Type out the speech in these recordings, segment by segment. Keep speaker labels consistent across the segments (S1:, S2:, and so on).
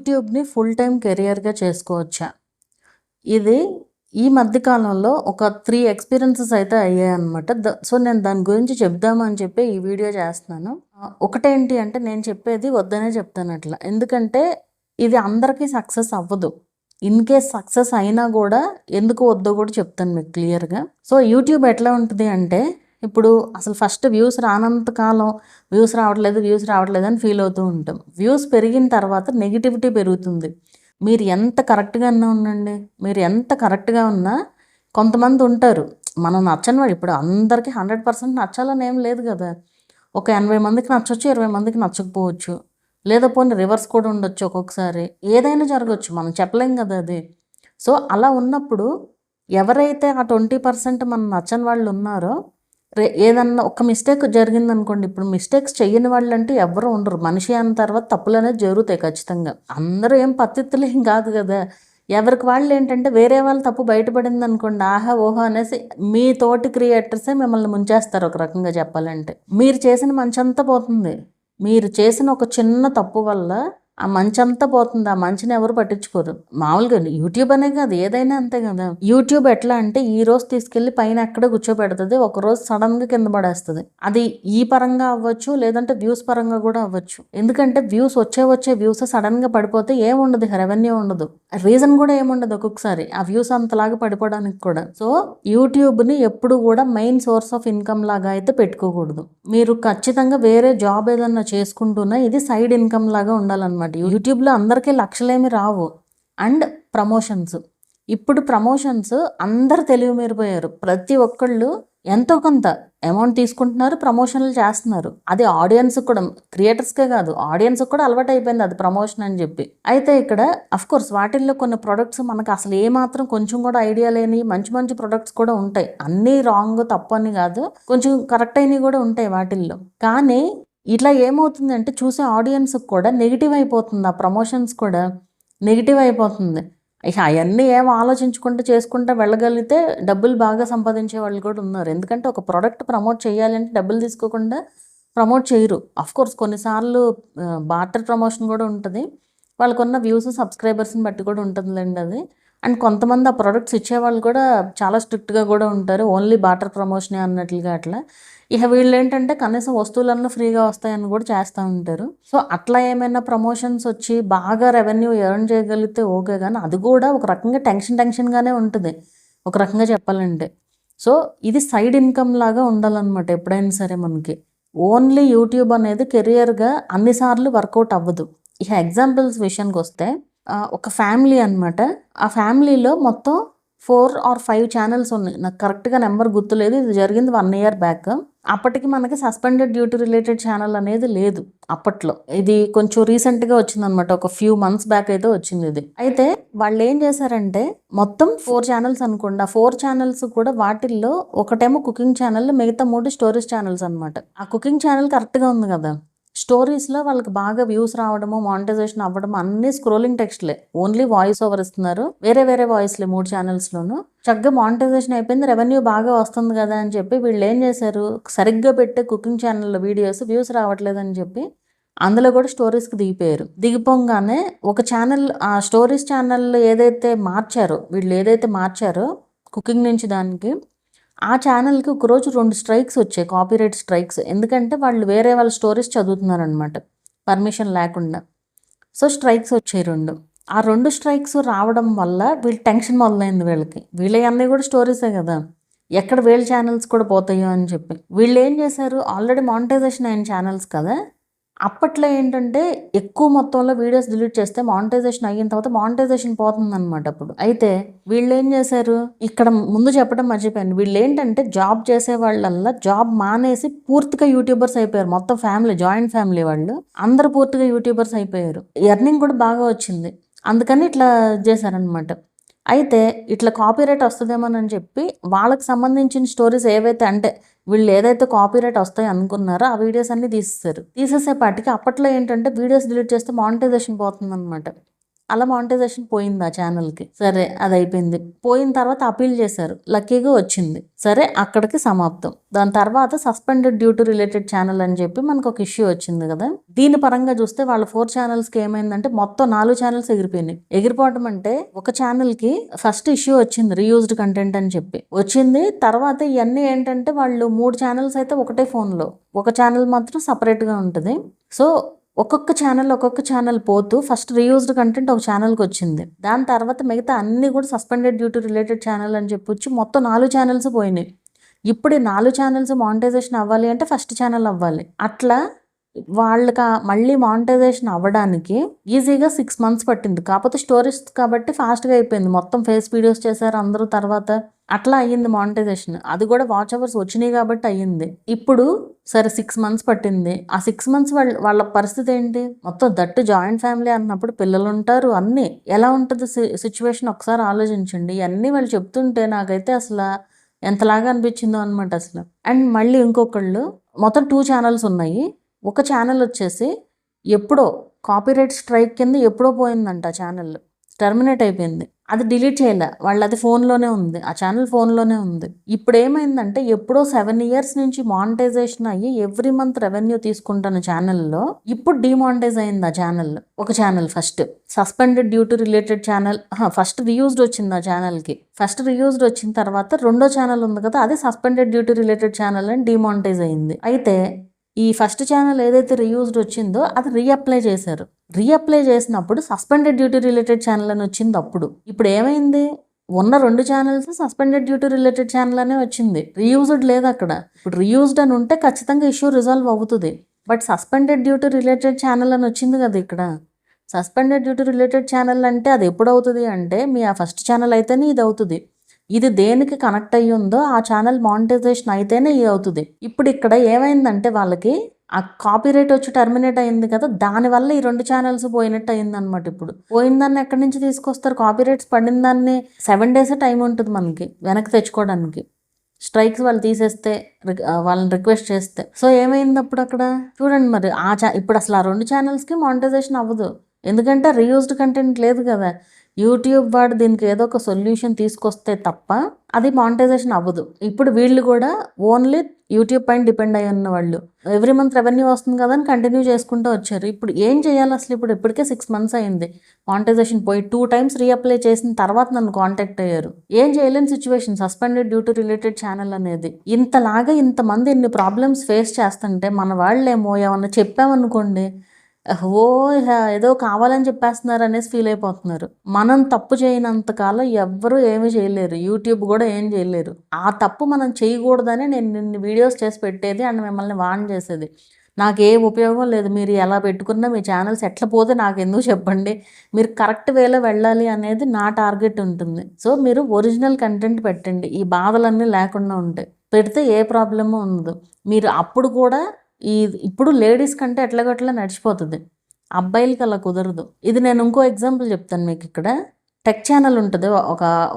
S1: యూట్యూబ్‌ని full time కెరియర్‌గా చేసుకోవచ్చా? ఇది ఈ మధ్య కాలంలో ఒక 3 ఎక్స్‌పీరియన్సెస్ అయితే అయ్యాయన్నమాట. సో, నేను దాని గురించి చెప్దామని చెప్పి ఈ వీడియో చేస్తున్నాను. ఒకటేంటి అంటే నేను చెప్పేది వద్దనే చెప్తానట్లా. ఎందుకంటే ఇది అందరికీ సక్సెస్ అవ్వదు. ఇన్ కేస్ సక్సెస్ అయినా గూడా ఎందుకు వద్దో కూడా చెప్తాను మీకు క్లియర్‌గా. సో, యూట్యూబ్ ఎట్లా ఉంటది అంటే ఇప్పుడు అసలు ఫస్ట్ వ్యూస్ రానంత కాలం వ్యూస్ రావట్లేదు అని ఫీల్ అవుతూ ఉంటాం. వ్యూస్ పెరిగిన తర్వాత నెగటివిటీ పెరుగుతుంది. మీరు ఎంత కరెక్ట్‌గా అన్నా ఉండండి. మీరు ఎంత కరెక్ట్‌గా ఉన్నా కొంతమంది ఉంటారు. మనం నచ్చని వాడు ఇప్పుడు అందరికీ 100% నచ్చాలని ఏం లేదు గదా! ఒక 80 మందికి నచ్చొచ్చు, 20 మందికి నచ్చకపోవచ్చు. లేదా పోనీ రివర్స్ కూడా ఉండొచ్చు ఒక్కొక్కసారి. ఏదైనా జరగొచ్చు. మనం చెప్పలేం గదా అది. సో, అలా ఉన్నప్పుడు ఎవరైతే ఆ 20% మనకు నచ్చని వాళ్ళు ఉన్నారో ఏదన్నా ఒక మిస్టేక్ జరిగిందనుకోండి. ఇప్పుడు మిస్టేక్స్ చెయ్యని వాళ్ళంటూ ఎవ్వరు ఉండరు. మనిషి అన్న తర్వాత తప్పులనేవి జరుగుతాయి ఖచ్చితంగా. అందరూ ఏం పత్తిత్తులేం కాదు కదా! ఎవరికి వాళ్ళు ఏంటంటే వేరే వాళ్ళ తప్పు బయటపడిందనుకోండి, ఆహా! ఓహో! అనేసి మీ తోటి క్రియేటర్సే మిమ్మల్ని ముంచేస్తారు ఒక రకంగా చెప్పాలంటే. మీరు చేసిన మంచంతా పోతుంది. మీరు చేసిన ఒక చిన్న తప్పు వల్ల ఆ మంచంతా పోతుంది. ఆ మంచిని ఎవరు పట్టించుకోరు. మామూలుగా యూట్యూబ్ అనే కాదు ఏదైనా అంతే కదా! యూట్యూబ్ ఎట్లా అంటే ఈ రోజు తీసుకెళ్ళి పైన ఎక్కడో కూర్చోబెడతది. ఒకరోజు సడన్‌గా కింద పడేస్తది. అది ఈ పరంగా అవ్వచ్చు, లేదంటే వ్యూస్ పరంగా కూడా అవ్వచ్చు. ఎందుకంటే వచ్చే వ్యూస్ సడన్‌గా పడిపోతే ఏముండదు, రెవెన్యూ ఉండదు. రీజన్ కూడా ఏముండదు ఒక్కొక్కసారి. ఆ వ్యూస్ అంతలాగా పడిపోవడానికి కూడా. సో, యూట్యూబ్‌ని ఎప్పుడు కూడా మెయిన్ సోర్స్ ఆఫ్ ఇన్‌కమ్ లాగా అయితే పెట్టుకోకూడదు. మీరు ఖచ్చితంగా వేరే జాబ్ ఏదన్నా చేసుకుంటూనే ఇది సైడ్ ఇన్‌కమ్ లాగా ఉండాలన్నమాట. యూట్యూబ్‌లో అందరికీ లక్షలేమి రావు. And promotions. ఇప్పుడు ప్రమోషన్స్ అందరూ తెలివిమీరిపోయారు. ప్రతి ఒక్కళ్ళు ఎంతో కొంత అమౌంట్ తీసుకుంటున్నారు, ప్రమోషన్లు చేస్తున్నారు. అది ఆడియన్స్ కూడా, క్రియేటర్స్కే కాదు ఆడియన్స్కి కూడా అలవాటు అయిపోయింది అది ప్రమోషన్ అని చెప్పి. అయితే ఇక్కడ అఫ్కోర్స్ వాటిల్లో కొన్ని ప్రొడక్ట్స్ మనకు అసలు ఏమాత్రం కొంచెం కూడా ఐడియా లేని మంచి మంచి ప్రొడక్ట్స్ కూడా ఉంటాయి. అన్నీ రాంగ్ తప్పు అని కాదు, కొంచెం కరెక్ట్ అయినవి కూడా ఉంటాయి వాటిల్లో. కానీ ఇట్లా ఏమవుతుందంటే చూసే ఆడియన్స్కి కూడా నెగిటివ్ అయిపోతుంది. ఆ ప్రమోషన్స్ కూడా నెగిటివ్ అయిపోతుంది. ఇక అవన్నీ ఏం ఆలోచించుకుంటూ చేసుకుంటూ వెళ్ళగలిగితే డబ్బులు బాగా సంపాదించే వాళ్ళు కూడా ఉన్నారు. ఎందుకంటే ఒక ప్రోడక్ట్ ప్రమోట్ చేయాలి అంటే డబ్బులు తీసుకోకుండా ప్రమోట్ చేయరు. అఫ్కోర్స్ కొన్నిసార్లు బార్టర్ ప్రమోషన్ కూడా ఉంటుంది. వాళ్ళకున్న వ్యూస్ సబ్స్క్రైబర్స్ని బట్టి కూడా ఉంటుందిలేండి అది. అండ్ కొంతమంది ఆ ప్రొడక్ట్స్ ఇచ్చేవాళ్ళు కూడా చాలా స్ట్రిక్ట్గా కూడా ఉంటారు. ఓన్లీ బార్టర్ ప్రమోషనే అన్నట్లుగా అట్లా. ఇక వీళ్ళు ఏంటంటే కనీసం వస్తువులన్నీ ఫ్రీగా వస్తాయని కూడా చేస్తూ ఉంటారు. సో, అట్లా ఏమైనా ప్రమోషన్స్ వచ్చి బాగా రెవెన్యూ ఎర్న్ చేయగలిగితే ఓకే. కానీ అది కూడా ఒక రకంగా టెన్షన్గానే ఉంటుంది ఒక రకంగా చెప్పాలంటే. సో, ఇది సైడ్ ఇన్కమ్ లాగా ఉండాలన్నమాట ఎప్పుడైనా సరే మనకి. ఓన్లీ యూట్యూబ్ అనేది కెరియర్గా అన్నిసార్లు వర్కౌట్ అవ్వదు. ఇక ఎగ్జాంపుల్స్ విషయానికి వస్తే ఒక ఫ్యామిలీ అనమాట. ఆ ఫ్యామిలీలో మొత్తం 4 ఆర్ 5 ఛానల్స్ ఉన్నాయి. నాకు కరెక్ట్గా నెంబర్ గుర్తులేదు. ఇది జరిగింది 1 ఇయర్ బ్యాక్. అప్పటికి మనకి సస్పెండెడ్ డ్యూటీ రిలేటెడ్ ఛానల్ అనేది లేదు అప్పట్లో. ఇది కొంచెం రీసెంట్గా వచ్చిందనమాట. ఒక ఫ్యూ మంత్స్ బ్యాక్ అయితే వచ్చింది ఇది. అయితే వాళ్ళు ఏం చేశారంటే మొత్తం 4 ఛానల్స్ అనుకోండి. ఆ 4 ఛానల్స్ కూడా వాటిల్లో ఒకటేమో కుకింగ్ ఛానల్, మిగతా 3 స్టోరీస్ ఛానల్స్ అనమాట. ఆ కుకింగ్ ఛానల్ కరెక్ట్గా ఉంది కదా! స్టోరీస్లో వాళ్ళకి బాగా వ్యూస్ రావడము, మానిటైజేషన్ అవ్వడం అన్నీ స్క్రోలింగ్ టెక్స్ట్లే. ఓన్లీ వాయిస్ ఓవర్ ఇస్తున్నారు. వేరే వాయిస్లే 3 ఛానల్స్లోనూ. చక్కగా మానిటైజేషన్ అయిపోయింది, రెవెన్యూ బాగా వస్తుంది కదా అని చెప్పి వీళ్ళు ఏం చేశారు, సరిగ్గా పెట్టే కుకింగ్ ఛానల్లో వీడియోస్ వ్యూస్ రావట్లేదని చెప్పి అందులో కూడా స్టోరీస్కి దిగిపోయారు. దిగిపోగానే ఒక ఛానల్, ఆ స్టోరీస్ ఛానల్ వీళ్ళు ఏదైతే మార్చారో కుకింగ్ నుంచి దానికి, ఆ ఛానల్కి ఒకరోజు 2 స్ట్రైక్స్ వచ్చాయి, కాపీరైట్ స్ట్రైక్స్. ఎందుకంటే వాళ్ళు వేరే వాళ్ళ స్టోరీస్ చదువుతున్నారనమాట పర్మిషన్ లేకుండా. సో, స్ట్రైక్స్ వచ్చాయి 2. ఆ 2 స్ట్రైక్స్ రావడం వల్ల వీళ్ళు టెన్షన్ మొదలైంది వీళ్ళకి. వీళ్ళవన్నీ కూడా స్టోరీసే కదా, ఎక్కడ వీళ్ళ ఛానల్స్ కూడా పోతాయో అని చెప్పి వీళ్ళు ఏం చేశారు, ఆల్రెడీ మానిటైజేషన్ అయిన ఛానల్స్ కదా, అప్పట్లో ఏంటంటే ఎక్కువ మొత్తంలో వీడియోస్ డిలీట్ చేస్తే మానిటైజేషన్ అయిన తర్వాత మానిటైజేషన్ పోతుందన్నమాట అప్పుడు. అయితే వీళ్ళు ఏం చేశారు, ఇక్కడ ముందు చెప్పడం మర్చిపోయాను. వీళ్ళు ఏంటంటే జాబ్ చేసే వాళ్ళల్లా జాబ్ మానేసి పూర్తిగా యూట్యూబర్స్ అయిపోయారు. మొత్తం ఫ్యామిలీ, జాయింట్ ఫ్యామిలీ వాళ్ళు అందరూ పూర్తిగా యూట్యూబర్స్ అయిపోయారు. ఎర్నింగ్ కూడా బాగా వచ్చింది. అందుకని ఇట్లా చేశారనమాట. అయితే ఇట్లా కాపీరైట్ వస్తుందేమోనని చెప్పి వాళ్ళకి సంబంధించిన స్టోరీస్ ఏవైతే అంటే వీళ్ళు ఏదైతే కాపీరైట్ వస్తాయి అనుకున్నారో ఆ వీడియోస్ అన్నీ తీసేసారు. తీసేసేపాటికి అప్పట్లో ఏంటంటే వీడియోస్ డిలీట్ చేస్తే మానిటైజేషన్ పోతుందన్నమాట. అలా మానిటైజేషన్ పోయింది ఆ ఛానల్కి. సరే అది అయిపోయింది. పోయిన తర్వాత అపీల్ చేశారు, లక్కీగా వచ్చింది. సరే అక్కడికి సమాప్తం. దాని తర్వాత suspended due to related channel అని చెప్పి మనకు ఒక ఇష్యూ వచ్చింది కదా. దీని పరంగా చూస్తే వాళ్ళ 4 ఛానల్స్కి ఏమైందంటే మొత్తం 4 ఛానల్స్ ఎగిరిపోయినాయి. ఎగిరిపోవటం అంటే ఒక ఛానల్కి ఫస్ట్ ఇష్యూ వచ్చింది రీయూజ్డ్ కంటెంట్ అని చెప్పి వచ్చింది. తర్వాత ఇవన్నీ ఏంటంటే వాళ్ళు 3 ఛానల్స్ అయితే ఒకటే ఫోన్లో, ఒక ఛానల్ మాత్రం సపరేట్గా ఉంటుంది. సో ఒక్కొక్క ఛానల్ పోతూ ఫస్ట్ రీయూజ్డ్ కంటెంట్ ఒక ఛానల్కి వచ్చింది. దాని తర్వాత మిగతా అన్ని కూడా suspended due to related channel అని చెప్పొచ్చి మొత్తం 4 ఛానల్స్ పోయినాయి. ఇప్పుడు 4 ఛానల్స్ మానిటైజేషన్ అవ్వాలి అంటే ఫస్ట్ ఛానల్ అవ్వాలి. అట్లా వాళ్ళకి మళ్ళీ మానిటైజేషన్ అవ్వడానికి ఈజీగా 6 months పట్టింది. కాకపోతే స్టోరీస్ కాబట్టి ఫాస్ట్గా అయిపోయింది. మొత్తం ఫేస్ వీడియోస్ చేశారు అందరూ. తర్వాత అట్లా అయ్యింది మానిటైజేషన్. అది కూడా వాచ్ అవర్స్ వచ్చినాయి కాబట్టి అయ్యింది. ఇప్పుడు సరే 6 months పట్టింది. ఆ 6 months వాళ్ళ పరిస్థితి ఏంటి? మొత్తం దట్టు జాయింట్ ఫ్యామిలీ అన్నప్పుడు పిల్లలు ఉంటారు, అన్నీ ఎలా ఉంటుంది సిచ్యువేషన్ ఒకసారి ఆలోచించండి. ఇవన్నీ వాళ్ళు చెప్తుంటే నాకైతే అసలు ఎంతలాగా అనిపించిందో అనమాట అసలు. అండ్ మళ్ళీ ఇంకొకళ్ళు మొత్తం 2 ఛానల్స్ ఉన్నాయి. ఒక ఛానల్ వచ్చేసి ఎప్పుడో కాపీరైట్ స్ట్రైక్ కింద ఎప్పుడో పోయిందంట. ఆ ఛానల్ టర్మినేట్ అయిపోయింది. అది డిలీట్ చేయలే వాళ్ళు, అది ఫోన్లోనే ఉంది, ఆ ఛానల్ ఫోన్లోనే ఉంది. ఇప్పుడు ఏమైందంటే ఎప్పుడో 7 years నుంచి మానిటైజేషన్ అయ్యి ఎవ్రీ మంత్ రెవెన్యూ తీసుకుంటున్న ఛానల్లో ఇప్పుడు డిమానిటైజ్ అయింది ఆ ఛానల్. ఒక channel first suspended due to related channel, first reused వచ్చింది ఆ ఛానల్కి. ఫస్ట్ రీయూజ్డ్ వచ్చిన తర్వాత రెండో ఛానల్ ఉంది కదా, అది suspended due to related channel అని డిమానిటైజ్ అయింది. అయితే ఈ ఫస్ట్ ఛానల్ ఏదైతే రీయూజ్డ్ వచ్చిందో అది రీఅప్లై చేశారు. రీఅప్లై చేసినప్పుడు suspended due to related channel అని వచ్చింది. అప్పుడు ఇప్పుడు ఏమైంది, ఉన్న 2 channels suspended due to related channel అనే వచ్చింది, రీయూజ్డ్ లేదు అక్కడ. ఇప్పుడు రీయూజ్డ్ అని ఉంటే ఖచ్చితంగా ఇష్యూ రిజాల్వ్ అవుతుంది. But suspended due to related channel అని వచ్చింది కదా ఇక్కడ. Suspended due to related channel అంటే అది ఎప్పుడు అవుతుంది అంటే మీ ఆ ఫస్ట్ ఛానల్ అయితేనే ఇది అవుతుంది. ఇది దేనికి కనెక్ట్ అయ్యి ఉందో ఆ ఛానల్ మానిటైజేషన్ అయితేనే ఇది అవుతుంది. ఇప్పుడు ఇక్కడ ఏమైందంటే వాళ్ళకి ఆ కాపీరైట్ వచ్చి టర్మినేట్ అయింది కదా, దానివల్ల ఈ 2 ఛానల్స్ పోయినట్టు అయింది అనమాట. ఇప్పుడు పోయిన దాన్ని ఎక్కడి నుంచి తీసుకొస్తారు? కాపీరైట్స్ పడిన దాన్ని 7 days టైం ఉంటుంది మనకి వెనక్కి తెచ్చుకోవడానికి. స్ట్రైక్స్ వాళ్ళు తీసేస్తే వాళ్ళని రిక్వెస్ట్ చేస్తే. సో ఏమైంది అప్పుడు అక్కడ చూడండి. మరి ఇప్పుడు అసలు ఆ 2 ఛానల్స్కి మానిటైజేషన్ అవ్వదు, ఎందుకంటే రీయూజ్డ్ కంటెంట్ లేదు కదా. యూట్యూబ్ వాడు దీనికి ఏదో ఒక సొల్యూషన్ తీసుకొస్తే తప్ప అది మానిటైజేషన్ అవ్వదు. ఇప్పుడు వీళ్ళు కూడా ఓన్లీ యూట్యూబ్ పైన డిపెండ్ అయ్యి ఉన్న వాళ్ళు ఎవ్రీ మంత్ రెవెన్యూ వస్తుంది కదా అని కంటిన్యూ చేసుకుంటూ వచ్చారు. ఇప్పుడు ఏం చేయాలి అసలు? ఇప్పుడు ఇప్పటికే 6 months అయింది మానిటైజేషన్ పోయి. 2 times రీఅప్లై చేసిన తర్వాత నన్ను కాంటాక్ట్ అయ్యారు. ఏం చేయలేని situation suspended due to related channel అనేది. ఇంతలాగా ఇంతమంది ఇన్ని ప్రాబ్లమ్స్ ఫేస్ చేస్తుంటే మన వాళ్ళేమో ఏమన్నా చెప్పామనుకోండి, ఓ ఏదో కావాలని చెప్పేస్తున్నారు అనేసి ఫీల్ అయిపోతున్నారు. మనం తప్పు చేయనంత కాలం ఎవ్వరూ ఏమీ చేయలేరు, యూట్యూబ్ కూడా ఏం చేయలేరు. ఆ తప్పు మనం చేయకూడదని నేను నిన్ను వీడియోస్ చేసి పెట్టేది అండ్ మిమ్మల్ని వార్న్ చేసేది. నాకు ఏ ఉపయోగం లేదు, మీరు ఎలా పెట్టుకున్నా మీ ఛానల్స్ ఎట్లా పోతే నాకు ఎందుకు చెప్పండి, మీరు కరెక్ట్ వేలో వెళ్ళాలి అనేది నా టార్గెట్ ఉంటుంది. సో మీరు ఒరిజినల్ కంటెంట్ పెట్టండి, ఈ బాధలన్నీ లేకుండా ఉంటాయి. పెడితే ఏ ప్రాబ్లము ఉండదు. మీరు అప్పుడు కూడా ఇప్పుడు లేడీస్ కంటే ఎట్లాగట్లా నడిచిపోతుంది, అబ్బాయిలకి అలా కుదరదు. ఇది నేను ఇంకో ఎగ్జాంపుల్ చెప్తాను మీకు. ఇక్కడ టెక్ ఛానల్ ఉంటుంది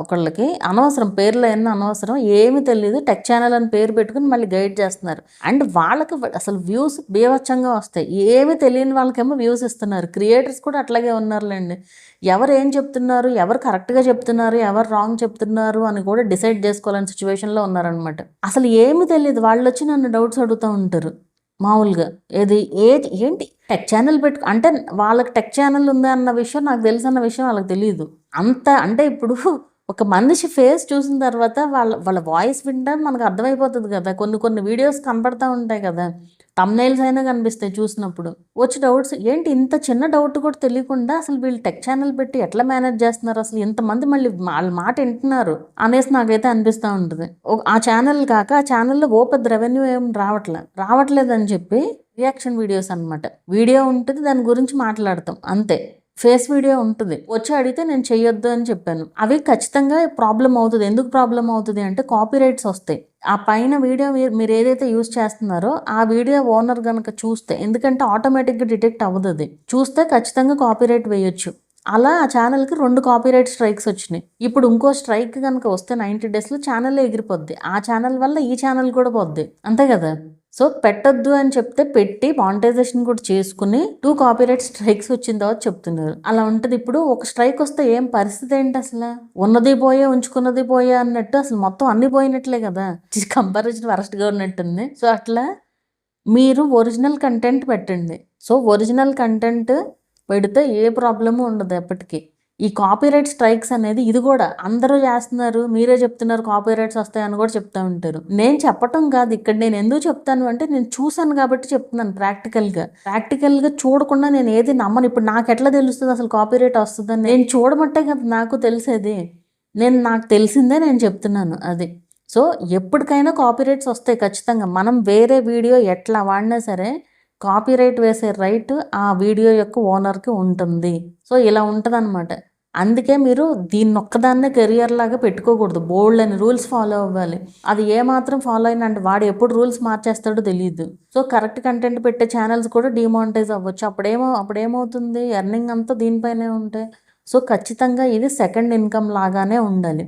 S1: ఒకళ్ళకి, అనవసరం పేర్లు ఎన్నో అనవసరం, ఏమీ తెలియదు, టెక్ ఛానల్ అని పేరు పెట్టుకుని మళ్ళీ గైడ్ చేస్తున్నారు. అండ్ వాళ్ళకి అసలు వ్యూస్ బీభత్సంగా వస్తాయి. ఏమీ తెలియని వాళ్ళకేమో వ్యూస్ ఇస్తున్నారు. క్రియేటర్స్ కూడా అట్లాగే ఉన్నారులేండి. ఎవరు ఏం చెప్తున్నారు, ఎవరు కరెక్ట్గా చెప్తున్నారు, ఎవరు రాంగ్ చెప్తున్నారు అని కూడా డిసైడ్ చేసుకోవాలని సిచ్యువేషన్లో ఉన్నారనమాట. అసలు ఏమీ తెలియదు, వాళ్ళు వచ్చి నన్ను డౌట్స్ అడుగుతూ ఉంటారు మామూలుగా. ఏంటి టెక్ ఛానల్ అంటే వాళ్ళకి టెక్ ఛానల్ ఉందా అన్న విషయం నాకు తెలుసు, అన్న విషయం వాళ్ళకి తెలియదు. అంత అంటే ఇప్పుడు ఒక మనిషి ఫేస్ చూసిన తర్వాత వాళ్ళ వాయిస్ వింటే మనకు అర్థమైపోతుంది కదా. కొన్ని వీడియోస్ కనపడతా ఉంటాయి కదా, తమ్నైల్స్ అయినా కనిపిస్తాయి చూసినప్పుడు. వచ్చి డౌట్స్ ఏంటి, ఇంత చిన్న డౌట్ కూడా తెలియకుండా అసలు వీళ్ళు టెక్ ఛానల్ పెట్టి ఎట్లా మేనేజ్ చేస్తున్నారు, అసలు ఇంతమంది మళ్ళీ వాళ్ళ మాట వింటున్నారు అనేసి నాకైతే అనిపిస్తూ ఉంటుంది. ఆ ఛానల్ కాక ఆ ఛానల్లో పెద్ద రెవెన్యూ ఏం రావట్లేదని చెప్పి రియాక్షన్ వీడియోస్ అనమాట. వీడియో ఉంటుంది, దాని గురించి మాట్లాడతాం అంతే. ఫేస్ వీడియో ఉంటుంది, వచ్చి అడిగితే నేను చెయ్యొద్దు అని చెప్పాను. అవి ఖచ్చితంగా ప్రాబ్లం అవుతుంది. ఎందుకు ప్రాబ్లం అవుతుంది అంటే కాపీరైట్స్ వస్తాయి. ఆ పైన వీడియో మీరు ఏదైతే యూజ్ చేస్తున్నారో ఆ వీడియో ఓనర్ కనుక చూస్తే, ఎందుకంటే ఆటోమేటిక్గా డిటెక్ట్ అవ్వదు, అది చూస్తే ఖచ్చితంగా కాపీరైట్ వేయొచ్చు. అలా ఆ ఛానల్కి 2 కాపీరైట్ స్ట్రైక్స్ వచ్చినాయి. ఇప్పుడు ఇంకో స్ట్రైక్ కనుక వస్తే 90 daysలో ఛానల్ ఎగిరిపోద్ది. ఆ ఛానల్ వల్ల ఈ ఛానల్ కూడా పోద్ది, అంతే కదా. సో పెట్టొద్దు అని చెప్తే పెట్టి మానిటైజేషన్ కూడా చేసుకుని 2 కాపీరైట్ స్ట్రైక్స్ వచ్చిన తర్వాత చెప్తున్నారు. అలా ఉంటది. ఇప్పుడు ఒక స్ట్రైక్ వస్తే ఏం పరిస్థితి ఏంటి అసలు? ఉన్నది పోయే, ఉంచుకున్నది పోయే అన్నట్టు అసలు మొత్తం అన్ని పోయినట్లే కదా! కంపారిజన్ వరస్ట్‌గా ఉన్నట్టుంది. సో, అట్లా మీరు ఒరిజినల్ కంటెంట్ పెట్టండి. సో, ఒరిజినల్ కంటెంట్ పెడితే ఏ ప్రాబ్లము ఉండదు ఎప్పటికి. ఈ కాపీరైట్ స్ట్రైక్స్ అనేది ఇది కూడా అందరూ చేస్తున్నారు, మీరే చెప్తున్నారు కాపీరైట్స్ వస్తాయని కూడా చెప్తా ఉంటారు. నేను చెప్పటం కాదు ఇక్కడ, నేను ఎందుకు చెప్తాను అంటే నేను చూసాను కాబట్టి చెప్తున్నాను. ప్రాక్టికల్గా చూడకుండా నేను ఏది నమ్మను. ఇప్పుడు నాకు ఎట్లా తెలుస్తుంది అసలు కాపీరైట్ వస్తుందని? నేను చూడబట్టే కదా నాకు తెలిసేది. నాకు తెలిసిందే నేను చెప్తున్నాను అది. సో ఎప్పటికైనా కాపీరైట్స్ వస్తాయి ఖచ్చితంగా. మనం వేరే వీడియో ఎట్లా వాడినా సరే కాపీరైట్ వేసే రైట్ ఆ వీడియో యొక్క ఓనర్కి ఉంటుంది. సో ఇలా ఉంటుందన్నమాట. అందుకే మీరు దీన్నొక్కదాన్నే కెరియర్ లాగా పెట్టుకోకూడదు. బోల్డ్ అని రూల్స్ ఫాలో అవ్వాలి. అది ఏమాత్రం ఫాలో అయినంటే వాడు ఎప్పుడు రూల్స్ మార్చేస్తాడో తెలియదు. సో కరెక్ట్ కంటెంట్ పెట్టే ఛానల్స్ కూడా డిమానిటైజ్ అవ్వచ్చు. అప్పుడేమవుతుంది, ఎర్నింగ్ అంతా దీనిపైనే ఉంటే. సో ఖచ్చితంగా ఇది సెకండ్ ఇన్కమ్ లాగానే ఉండాలి.